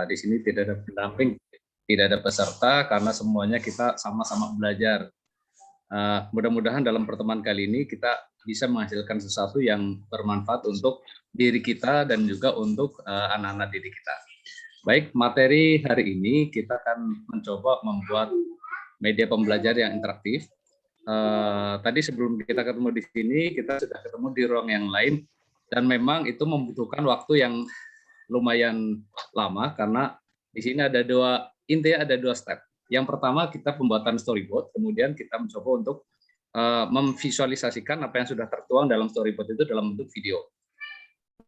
Di sini tidak ada pendamping, tidak ada peserta karena semuanya kita sama-sama belajar. Mudah-mudahan dalam pertemuan kali ini kita bisa menghasilkan sesuatu yang bermanfaat untuk diri kita dan juga untuk anak-anak didik kita. Baik, materi hari ini kita akan mencoba membuat media pembelajar yang interaktif. Tadi sebelum kita ketemu di sini, kita sudah ketemu di ruang yang lain, dan memang itu membutuhkan waktu yang lumayan lama karena di sini intinya ada dua step. Yang pertama kita pembuatan storyboard, kemudian kita mencoba untuk memvisualisasikan apa yang sudah tertuang dalam storyboard itu dalam bentuk video.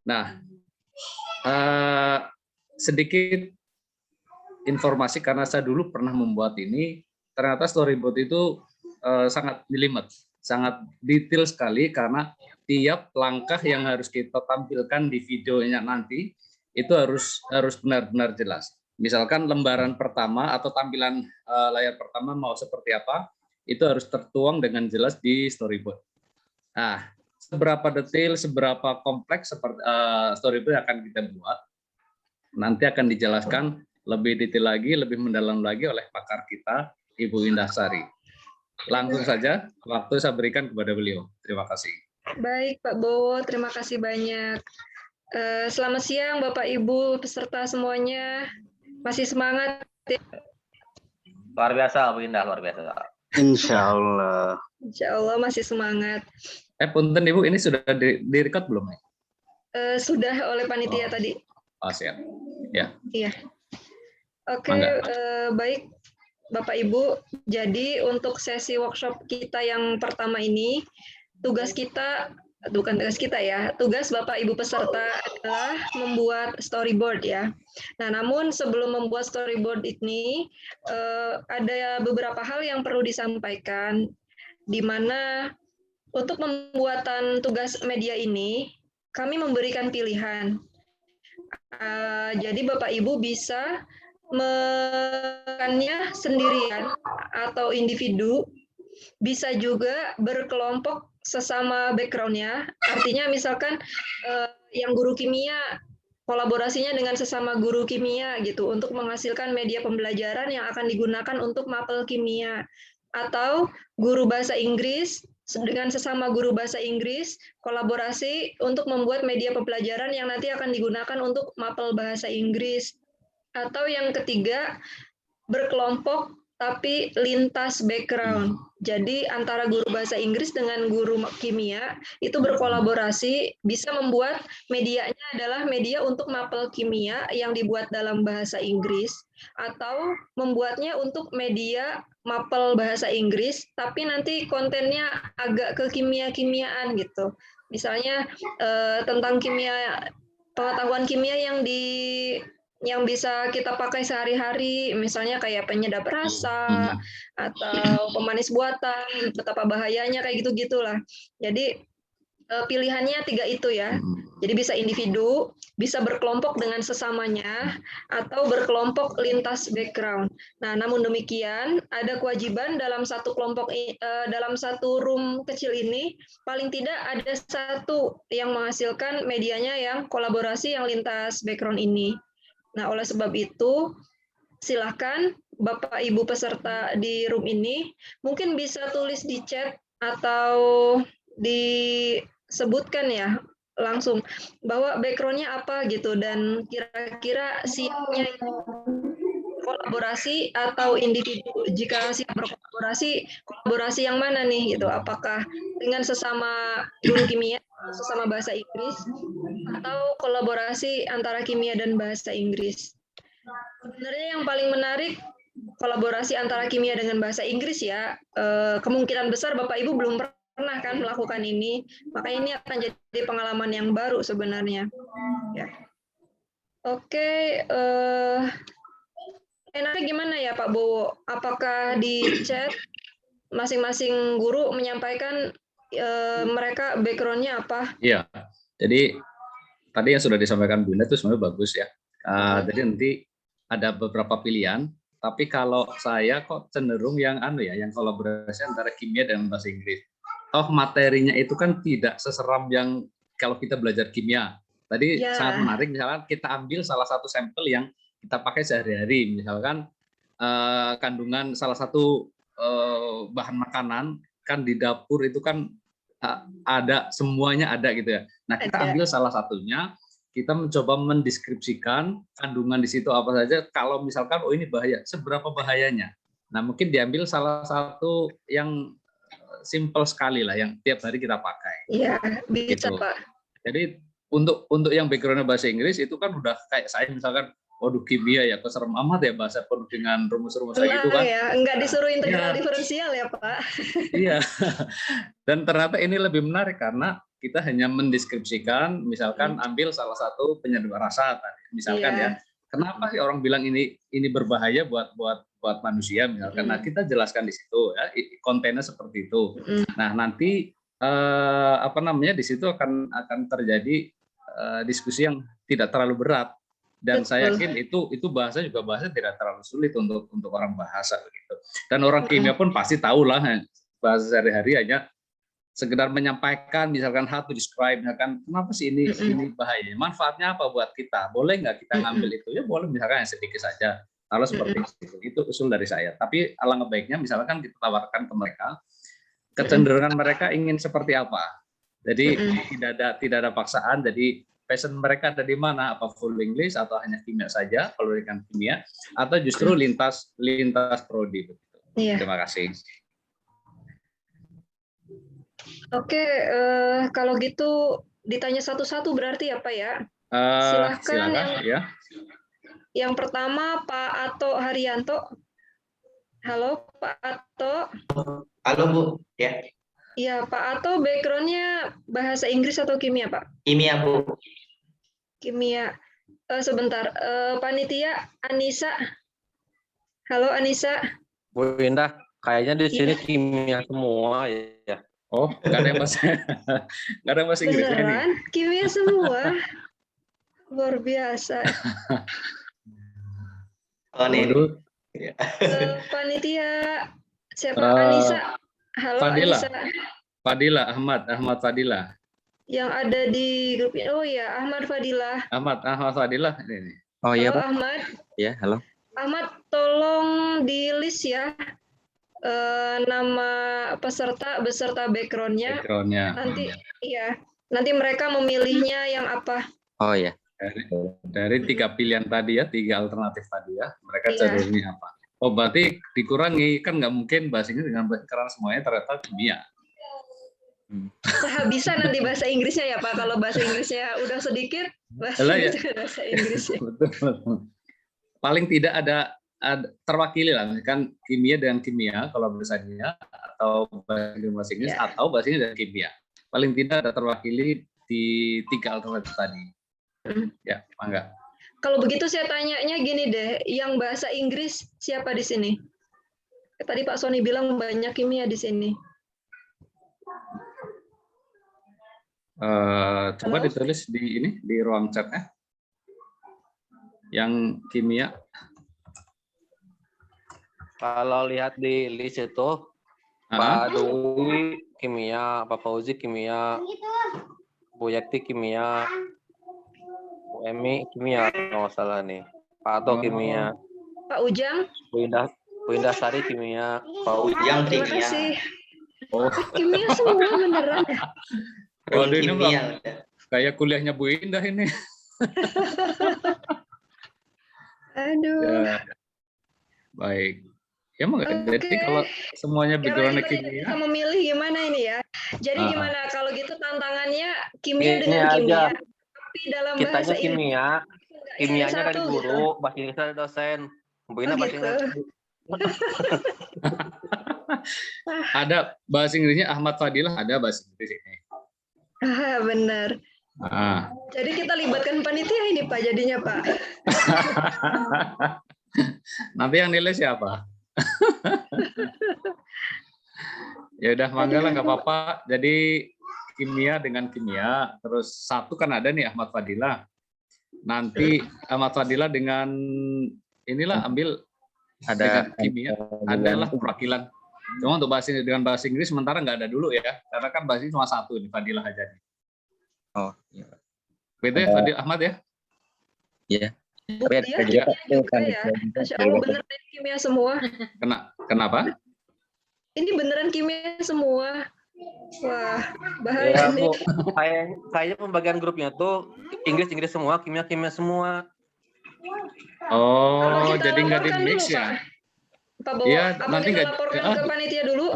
Nah, sedikit informasi karena saya dulu pernah membuat ini, ternyata storyboard itu sangat jelimet, sangat detail sekali karena tiap langkah yang harus kita tampilkan di videonya nanti itu harus benar-benar jelas. Misalkan lembaran pertama atau tampilan layar pertama mau seperti apa, itu harus tertuang dengan jelas di storyboard. Nah, seberapa detail, seberapa kompleks seperti storyboard akan kita buat, nanti akan dijelaskan lebih detail lagi, lebih mendalam lagi oleh pakar kita, Ibu Indah Sari. Langsung saja, waktu saya berikan kepada beliau. Terima kasih. Baik, Pak Bowo, terima kasih banyak. Selamat siang, Bapak Ibu, peserta semuanya. Masih semangat? Luar biasa, Bu Indah, luar biasa. Insya Allah. Insya Allah masih semangat. Punten Ibu, ini sudah direkod belum? Sudah oleh panitia tadi. Oh, siap. Ya. Iya. Oke, baik Bapak Ibu. Jadi untuk sesi workshop kita yang pertama ini, tugas Bapak Ibu peserta adalah membuat storyboard ya. Nah, namun sebelum membuat storyboard ini, ada beberapa hal yang perlu disampaikan, di mana untuk pembuatan tugas media ini, kami memberikan pilihan. Jadi Bapak Ibu bisa melakukannya sendirian atau individu, bisa juga berkelompok sesama background-nya. Artinya misalkan yang guru kimia kolaborasinya dengan sesama guru kimia gitu untuk menghasilkan media pembelajaran yang akan digunakan untuk mapel kimia, atau guru bahasa Inggris dengan sesama guru bahasa Inggris kolaborasi untuk membuat media pembelajaran yang nanti akan digunakan untuk mapel bahasa Inggris. Atau yang ketiga, berkelompok tapi lintas background. Jadi antara guru bahasa Inggris dengan guru kimia itu berkolaborasi, bisa membuat medianya adalah media untuk mapel kimia yang dibuat dalam bahasa Inggris, atau membuatnya untuk media mapel bahasa Inggris, tapi nanti kontennya agak ke kimia-kimiaan gitu. Misalnya tentang kimia, pengetahuan kimia yang bisa kita pakai sehari-hari, misalnya kayak penyedap rasa atau pemanis buatan, betapa bahayanya kayak gitu-gitulah. Jadi pilihannya 3 itu ya. Jadi bisa individu, bisa berkelompok dengan sesamanya, atau berkelompok lintas background. Nah, namun demikian ada kewajiban dalam satu kelompok, dalam satu room kecil ini, paling tidak ada satu yang menghasilkan medianya yang kolaborasi yang lintas background ini. Nah, oleh sebab itu, silakan Bapak Ibu peserta di room ini mungkin bisa tulis di chat atau disebutkan ya langsung bahwa background-nya apa gitu, dan kira-kira siapnya kolaborasi atau individu. Jika siap berkolaborasi, kolaborasi yang mana nih gitu? Apakah dengan sesama guru kimia, sesama bahasa Inggris, atau kolaborasi antara kimia dan bahasa Inggris? Sebenarnya yang paling menarik kolaborasi antara kimia dengan bahasa Inggris ya. Kemungkinan besar Bapak Ibu belum pernah kan melakukan ini, makanya ini akan jadi pengalaman yang baru sebenarnya. Ya. Oke, enaknya gimana ya Pak Bowo? Apakah di chat masing-masing guru menyampaikan mereka background-nya apa? Iya, jadi tadi yang sudah disampaikan Bunda itu sebenarnya bagus ya. Jadi nanti ada beberapa pilihan, tapi kalau saya kok cenderung yang yang kolaborasi antara kimia dan bahasa Inggris. Materinya itu kan tidak seseram yang kalau kita belajar kimia. Tadi Ya. sangat menarik, misalkan kita ambil salah satu sampel yang kita pakai sehari-hari, misalkan kandungan salah satu bahan makanan kan di dapur itu kan ada, semuanya ada gitu ya. Nah, kita Ada. ambil salah satunya, kita mencoba mendeskripsikan kandungan di situ apa saja. Kalau misalkan oh ini bahaya, seberapa bahayanya. Nah, mungkin diambil salah satu yang simple sekali lah, yang tiap hari kita pakai. Iya, bisa Gitu. Pak. Jadi untuk yang background-nya bahasa Inggris itu kan udah kayak saya misalkan, waduh kimia ya, keserem amat ya bahasa penuh dengan rumus-rumus kayak gitu kan. Ya, nggak disuruh integral Iya. diferensial ya Pak. Iya. Dan ternyata ini lebih menarik karena kita hanya mendeskripsikan, misalkan ambil salah satu penyedot rasa tadi, misalkan Iya. ya. Kenapa sih orang bilang ini berbahaya buat manusia misalkan. Nah, kita jelaskan di situ ya, kontennya seperti itu. Nah, nanti di situ akan terjadi diskusi yang tidak terlalu berat. Dan saya yakin itu bahasa tidak terlalu sulit untuk orang bahasa begitu. Dan orang kimia pun pasti tahu lah bahasa sehari-hari hanya sekedar menyampaikan, misalkan how to describe, misalkan kenapa sih ini bahaya, manfaatnya apa buat kita, boleh nggak kita ngambil itu, ya boleh misalkan yang sedikit saja, kalau seperti itu usul dari saya. Tapi alangkah baiknya misalkan kita tawarkan ke mereka, kecenderungan mereka ingin seperti apa, jadi tidak ada paksaan, jadi passion mereka ada di mana, apa full English atau hanya kimia saja, kalau dengan kimia, atau justru lintas prodi. Iya. Terima kasih. Oke, kalau gitu ditanya satu-satu berarti ya Pak ya. Silakan ya. Yang pertama Pak Ato Haryanto. Halo Pak Ato. Halo Bu, ya. Iya Pak Ato, background-nya bahasa Inggris atau kimia Pak? Kimia Bu. Kimia. Sebentar, panitia Anissa. Halo Anissa. Bu Indah, kayaknya di sini kimia semua ya. Oh, nggak ada yang bahasa Inggris ini. Beneran? Kimia semua? Luar biasa. Oh, nih. Panitia siapa? Anissa. Halo Fadila. Anissa. Fadila, Ahmad Fadila. Yang ada di grup ini. Oh ya, Ahmad Fadila. Ahmad Fadila ini. Oh iya Halo Pak. Ahmad. Ya, halo. Ahmad, tolong di list ya nama peserta beserta background-nya. Nanti iya, nanti mereka memilihnya yang apa? Oh ya. Dari 3 pilihan tadi ya, 3 alternatif tadi ya, mereka cenderungnya apa? Oh, berarti dikurangi, kan nggak mungkin bahasa Inggris dengan karena semuanya ternyata kimia. Kehabisan nanti bahasa Inggrisnya ya Pak, kalau bahasa Inggrisnya udah sedikit, bahasa Inggrisnya. Betul. Paling tidak ada terwakili lah, kan kimia dengan kimia kalau bahasanya, atau bahasa Inggris atau bahasa Inggris dan kimia. Paling tidak ada terwakili di 3 alternatif tadi. Ya, mangga. Kalau begitu saya tanyanya gini deh, yang bahasa Inggris siapa di sini? Tadi Pak Sony bilang banyak kimia di sini. Coba ditulis di ruang chat-nya. Yang kimia. Kalau lihat di list itu, Pak Dwi kimia, Pak Fauzi kimia, Bu Yakti kimia, Bu Emi kimia, nggak salah nih. Pak Ato kimia, Pak Ujang, Bu Indah Sari kimia, Pak Ujang terima kimia. kasih. Oh, Kimia semua beneran ya? waduh, ini Kimia. kayak kuliahnya Bu Indah ini. Aduh. Ya. Baik. Ya, jadi kalau semuanya background-nya kimia. Kita memilih gimana ini ya? Jadi gimana kalau gitu tantangannya kimia Ini dengan aja. kimia. Tapi dalam kitanya bahasa kimia, kimianya dari satu, guru, bahasa Inggris dari dosen. Bu Indah bahasa gitu. Inggris. Ada bahasa Inggrisnya Ahmad Fadilah, ada bahasa Inggris ini. Benar. Jadi kita libatkan panitia ini Pak jadinya Pak. Nanti yang nilai siapa? Ya udah, mangga lah, nggak apa-apa. Jadi kimia dengan kimia, terus satu kan ada nih Ahmad Fadilah. Nanti Ahmad Fadilah dengan inilah ambil dengan kimia adalah perwakilan. Cuma untuk dengan bahasa Inggris sementara nggak ada dulu ya, karena kan bahasa Inggris cuma satu nih, Fadilah aja nih. Oh, iya. Begitu ya, Fadil Ahmad ya? Iya. Bu Tapi Dia ada juga kimia juga ya. panitia juga. Masya Allah, beneran kimia semua. Kenapa? Ini beneran kimia semua. Wah, bahaya Ya nih. Bu, kayaknya pembagian grupnya tuh Inggris semua, kimia semua. Apa Oh, kita jadi nggak di laporkan mix dulu, ya? Pak? Pak Bowo, Iya, apa nanti kita nggak laporkan ke panitia dulu?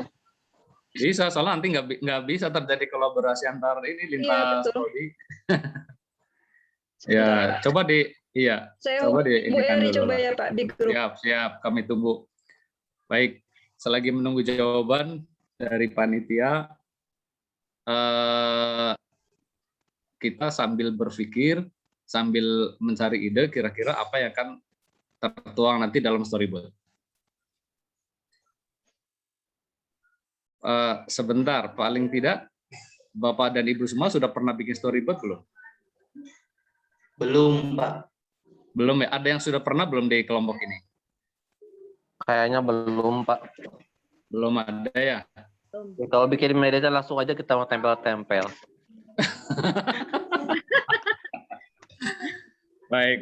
bisa, soalnya nanti nggak bisa terjadi kolaborasi antar ini Iya, lintas betul. prodi. Sebentar, Ya, Pak. coba Saya coba Bu ini kan Eri dulu coba lah. ya, Pak, di grup. Siap, kami tunggu. Baik, selagi menunggu jawaban dari panitia, kita sambil berpikir, sambil mencari ide kira-kira apa yang akan tertuang nanti dalam storyboard. Sebentar, paling tidak Bapak dan Ibu semua sudah pernah bikin storyboard belum? Belum, Pak. Belum ya? Ada yang sudah pernah belum di kelompok ini? Kayaknya belum Pak. Belum ada ya? Ya, kalau bikin media langsung aja kita mau tempel-tempel. Baik.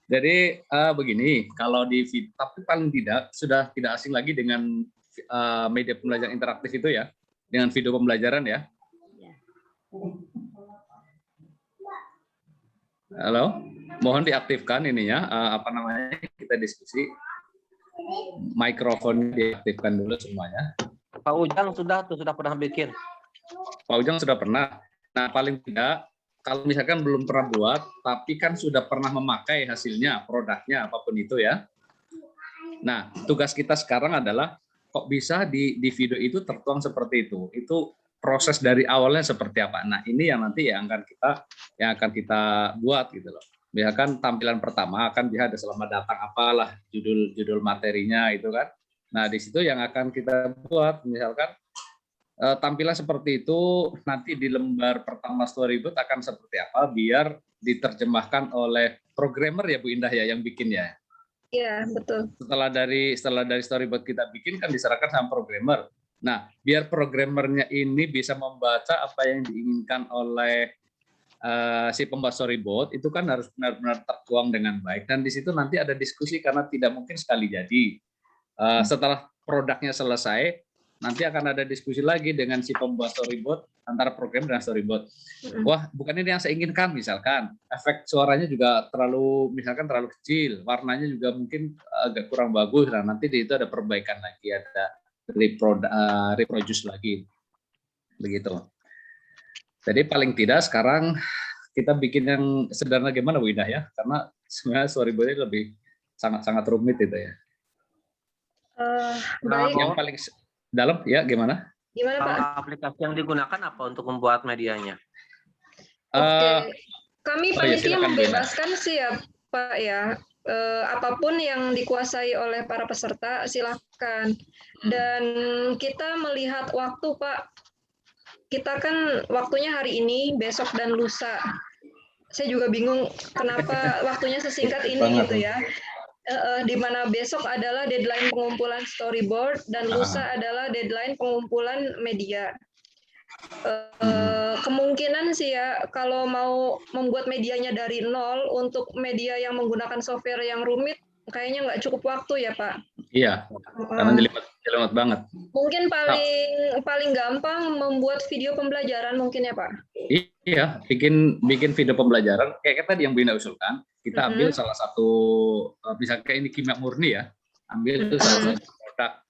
Jadi begini, kalau tapi paling tidak sudah tidak asing lagi dengan media pembelajaran interaktif itu ya, dengan video pembelajaran ya. Halo, mohon diaktifkan ininya, kita diskusi. Mikrofon diaktifkan dulu semuanya. Pak Ujang sudah pernah bikin. Pak Ujang sudah pernah. Nah, paling tidak kalau misalkan belum pernah buat, tapi kan sudah pernah memakai hasilnya, produknya, apapun itu ya. Nah, tugas kita sekarang adalah kok bisa di video itu tertuang seperti itu. Itu proses dari awalnya seperti apa. Nah, ini yang nanti yang akan kita buat gitu loh. Misalkan tampilan pertama akan dia ada selamat datang apalah judul materinya itu kan. Nah, di situ yang akan kita buat misalkan tampilan seperti itu nanti di lembar pertama storyboard akan seperti apa biar diterjemahkan oleh programmer ya Bu Indah ya yang bikin ya. Iya, betul. Setelah dari storyboard kita bikin kan diserahkan sama programmer. Nah, biar programmernya ini bisa membaca apa yang diinginkan oleh si pembuat storyboard itu kan harus benar-benar tertuang dengan baik dan di situ nanti ada diskusi karena tidak mungkin sekali jadi. Setelah produknya selesai, nanti akan ada diskusi lagi dengan si pembuat storyboard antara program dan storyboard. Wah, bukan ini yang saya inginkan misalkan. Efek suaranya juga terlalu kecil, warnanya juga mungkin agak kurang bagus. Nah, nanti di itu ada perbaikan lagi, ada reproduce lagi. Begitu. Jadi paling tidak sekarang kita bikin yang sederhana gimana Bu Indah ya? Karena sebenarnya storyboard-nya lebih sangat rumit itu ya. Baik. Yang paling dalam ya gimana? Gimana Pak? Aplikasi yang digunakan apa untuk membuat medianya? Oke, kami panitia silakan, membebaskan sih ya Pak ya. Apapun yang dikuasai oleh para peserta silakan. Dan kita melihat waktu Pak. Kita kan waktunya hari ini, besok dan lusa. Saya juga bingung kenapa waktunya sesingkat ini gitu ya. Di mana besok adalah deadline pengumpulan storyboard dan lusa adalah deadline pengumpulan media. Kemungkinan sih ya kalau mau membuat medianya dari nol untuk media yang menggunakan software yang rumit kayaknya nggak cukup waktu ya Pak. Iya, karena jelimet banget. Mungkin paling gampang membuat video pembelajaran mungkin ya Pak. Iya, bikin video pembelajaran kayak tadi yang Bu Ina usulkan. Kita ambil salah satu misalnya ini kimia murni ya, ambil salah satu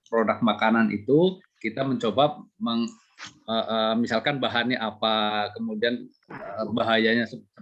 produk makanan itu kita mencoba misalkan bahannya apa, kemudian bahayanya seperti